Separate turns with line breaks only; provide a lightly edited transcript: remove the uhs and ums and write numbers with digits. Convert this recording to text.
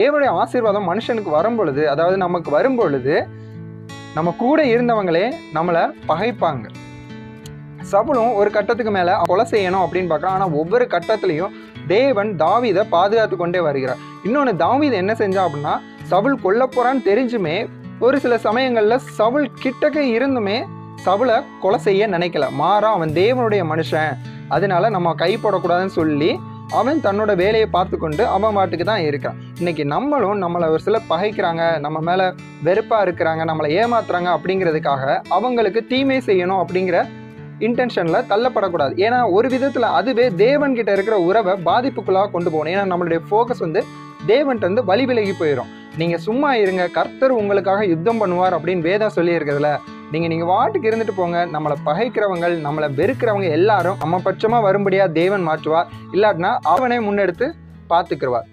தேவனுடைய ஆசீர்வாதம் மனுஷனுக்கு வரும் பொழுது, அதாவது நமக்கு வரும் பொழுது, நம்ம கூட இருந்தவங்களே நம்மளை பகைப்பாங்க. சவுலும் ஒரு கட்டத்துக்கு மேல கொலை செய்யணும் அப்படின்னு பார்க்குறான். ஆனா ஒவ்வொரு கட்டத்திலையும் தேவன் தாவீதை பாதுகாத்து கொண்டே வருகிறார். இன்னொன்று, தாவீது என்ன செஞ்சான் அப்படின்னா, சவுல் கொல்ல போறான்னு தெரிஞ்சுமே ஒரு சில சமயங்கள்ல சவுல் கிட்டக்க இருந்துமே சவுலை கொலை செய்ய நினைக்கல. மாறா அவன் தேவனுடைய மனுஷன், அதனால நம்ம கை போடக்கூடாதுன்னு சொல்லி அவன் தன்னோட வேலையை பார்த்து கொண்டு அவன் பாட்டுக்கு தான் இருக்கான். இன்னைக்கு நம்மளும் நம்மளை ஒரு சிலர் பகைக்கிறாங்க, நம்ம மேல வெறுப்பா இருக்கிறாங்க, நம்மளை ஏமாத்துறாங்க அப்படிங்கிறதுக்காக அவங்களுக்கு தீமை செய்யணும் அப்படிங்கிற இன்டென்ஷன்ல தள்ளப்படக்கூடாது. ஏன்னா ஒரு விதத்துல அதுவே தேவன் கிட்ட இருக்கிற உறவை பாதிப்புக்குள்ளாக கொண்டு போகணும். ஏன்னா நம்மளுடைய ஃபோக்கஸ் தேவன்கிட்ட வழி விலகி போயிடும். நீங்க சும்மா இருங்க, கர்த்தர் உங்களுக்காக யுத்தம் பண்ணுவார் அப்படின்னு வேதம் சொல்லி இருக்கிறதுல நீங்க வாட்டுக்கு இருந்துட்டு போங்க. நம்மளை பகைக்கிறவங்க, நம்மளை வெறுக்கிறவங்க எல்லாரும் நம்ம பட்சமா வரும்படியா தேவன் மாற்றுவார். இல்லாட்டினா அவனே முன்னெடுத்து பார்த்துக்குருவார்.